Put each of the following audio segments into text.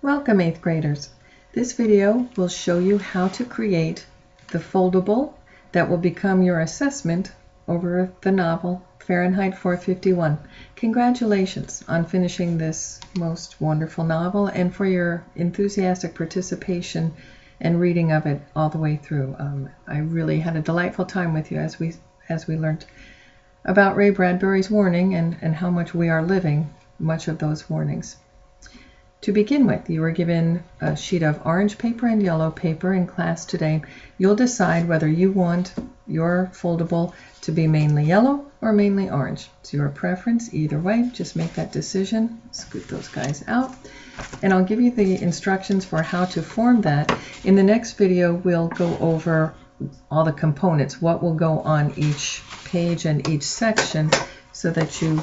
Welcome 8th graders. This video will show you how to create the foldable that will become your assessment over the novel Fahrenheit 451. Congratulations on finishing this most wonderful novel and for your enthusiastic participation and reading of it all the way through. I really had a delightful time with you as we learned about Ray Bradbury's warning and how much we are living much of those warnings. To begin with, you were given a sheet of orange paper and yellow paper in class today. You'll decide whether you want your foldable to be mainly yellow or mainly orange. It's your preference. Either way, just make that decision. Scoot those guys out. And I'll give you the instructions for how to form that. In the next video, we'll go over all the components, what will go on each page and each section so that you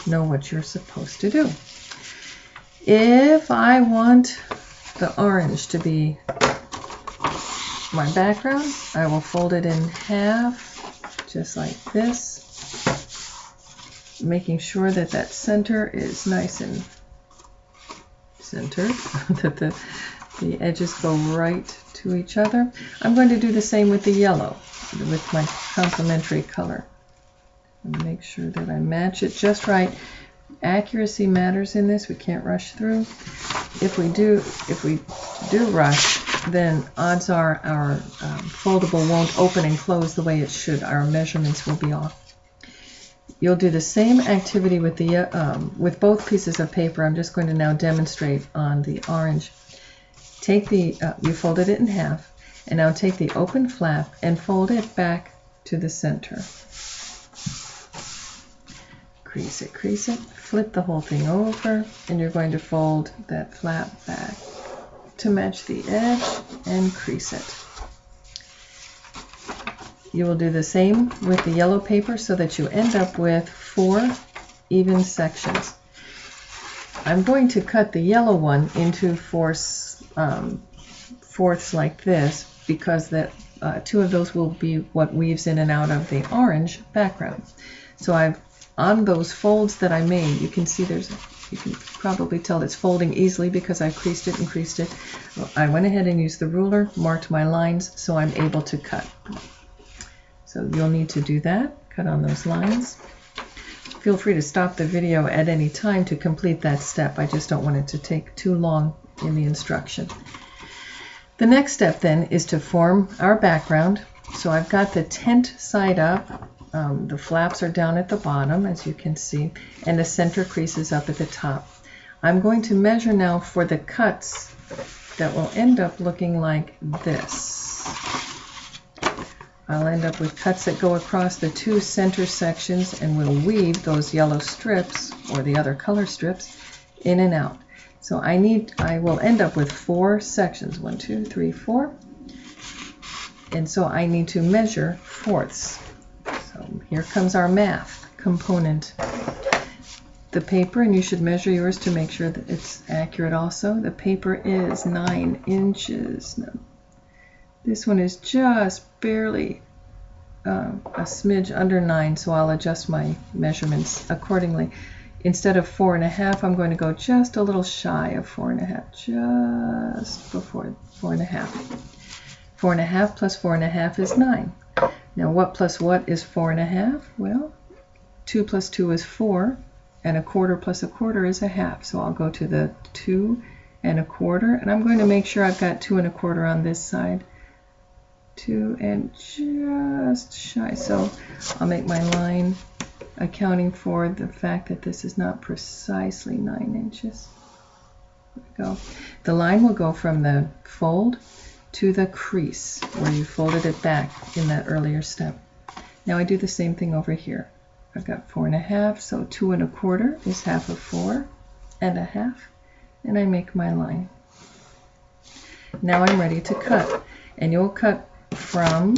know what you're supposed to do. If I want the orange to be my background, I will fold it in half, just like this, making sure that that center is nice and centered, that the edges go right to each other. I'm going to do the same with the yellow, with my complementary color. And make sure that I match it just right. Accuracy matters in this. We can't rush through. If we do rush, then odds are our foldable won't open and close the way it should. Our measurements will be off. You'll do the same activity with the with both pieces of paper. I'm just going to now demonstrate on the orange. Take the you folded it in half, and now take the open flap and fold it back to the center. Crease it, flip the whole thing over, and you're going to fold that flap back to match the edge and crease it. You will do the same with the yellow paper so that you end up with 4 even sections. I'm going to cut the yellow one into fourths like this because that 2 of those will be what weaves in and out of the orange background. So on those folds that I made, you can see you can probably tell it's folding easily because I creased it and creased it. I went ahead and used the ruler, marked my lines, so I'm able to cut. So you'll need to do that, cut on those lines. Feel free to stop the video at any time to complete that step. I just don't want it to take too long in the instruction. The next step then is to form our background. So I've got the tent side up. The flaps are down at the bottom, as you can see, and the center crease is up at the top. I'm going to measure now for the cuts that will end up looking like this. I'll end up with cuts that go across the 2 center sections, and we'll weave those yellow strips, or the other color strips, in and out. So I will end up with 4 sections, 1, 2, 3, 4, and so I need to measure fourths. So here comes our math component. The paper, and you should measure yours to make sure that it's accurate also. The paper is 9 inches. Now, this one is just barely a smidge under 9, so I'll adjust my measurements accordingly. Instead of 4.5, I'm going to go just a little shy of 4.5, just before 4.5. 4.5 plus 4.5 is 9. Now what plus what is 4.5? Well, 2 plus 2 is 4, and 1/4 plus 1/4 is 1/2. So I'll go to the 2 1/4, and I'm going to make sure I've got 2 1/4 on this side. 2 and just shy. So I'll make my line accounting for the fact that this is not precisely 9 inches. There we go. The line will go from the fold to the crease where you folded it back in that earlier step. Now I do the same thing over here. I've got 4.5, so 2 1/4 is half of 4 and 1/2, and I make my line. Now I'm ready to cut, and you'll cut from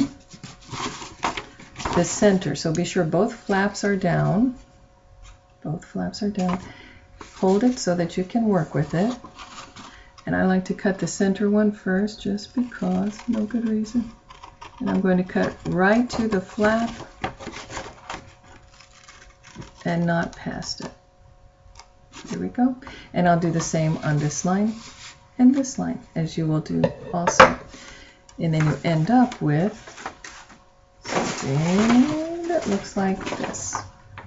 the center, so be sure both flaps are down. Both flaps are down. Hold it so that you can work with it. And I like to cut the center one first just because, no good reason. And I'm going to cut right to the flap and not past it. There we go. And I'll do the same on this line. and this line, as you will do also. And then you end up with something that looks like this.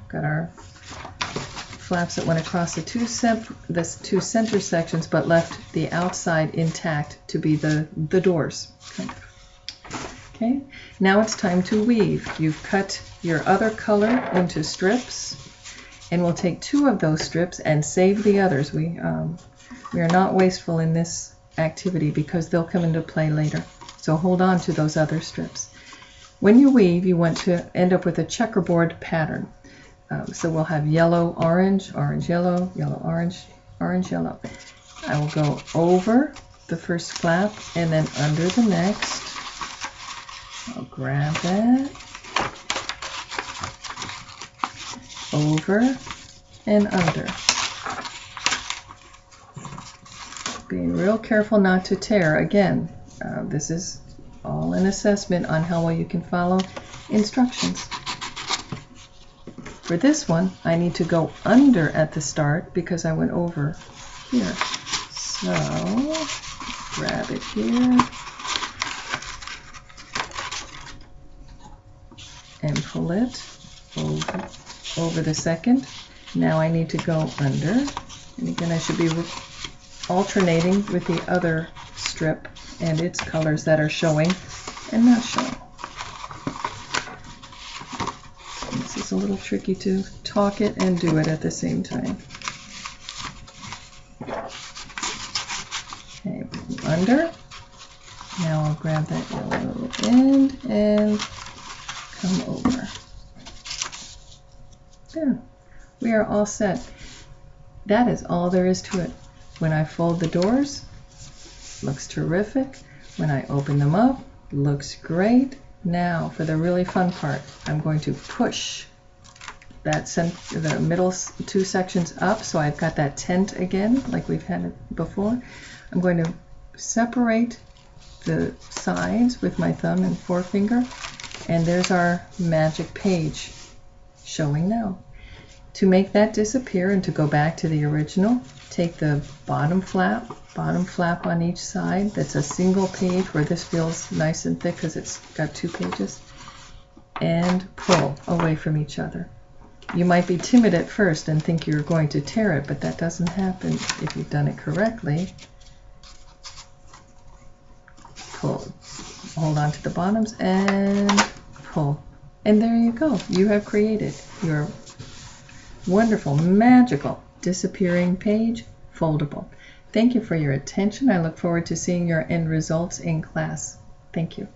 Got our flaps that went across the two center sections, but left the outside intact to be the doors. Okay, now it's time to weave. You've cut your other color into strips, and we'll take 2 of those strips and save the others. We are not wasteful in this activity because they'll come into play later. So hold on to those other strips. When you weave, you want to end up with a checkerboard pattern. So we'll have yellow, orange, orange, yellow, yellow, orange, orange, yellow. I will go over the first flap and then under the next. I'll grab that, over and under. Being real careful not to tear. Again, this is all an assessment on how well you can follow instructions. For this one, I need to go under at the start because I went over here. So, grab it here and pull it over the second. Now I need to go under. And again, I should be alternating with the other strip and its colors that are showing and not showing. This is a little tricky to talk it and do it at the same time. Okay, under. Now I'll grab that yellow end and come over. There. We are all set. That is all there is to it. When I fold the doors, looks terrific. When I open them up, looks great. Now for the really fun part, I'm going to push the middle 2 sections up so I've got that tent again like we've had it before. I'm going to separate the sides with my thumb and forefinger, and there's our magic page showing now. To make that disappear and to go back to the original, take the bottom flap on each side. That's a single page where this feels nice and thick because it's got 2 pages, and pull away from each other. You might be timid at first and think you're going to tear it, but that doesn't happen if you've done it correctly. Pull, hold on to the bottoms and pull. And there you go. You have created your wonderful, magical, disappearing page, foldable. Thank you for your attention. I look forward to seeing your end results in class. Thank you.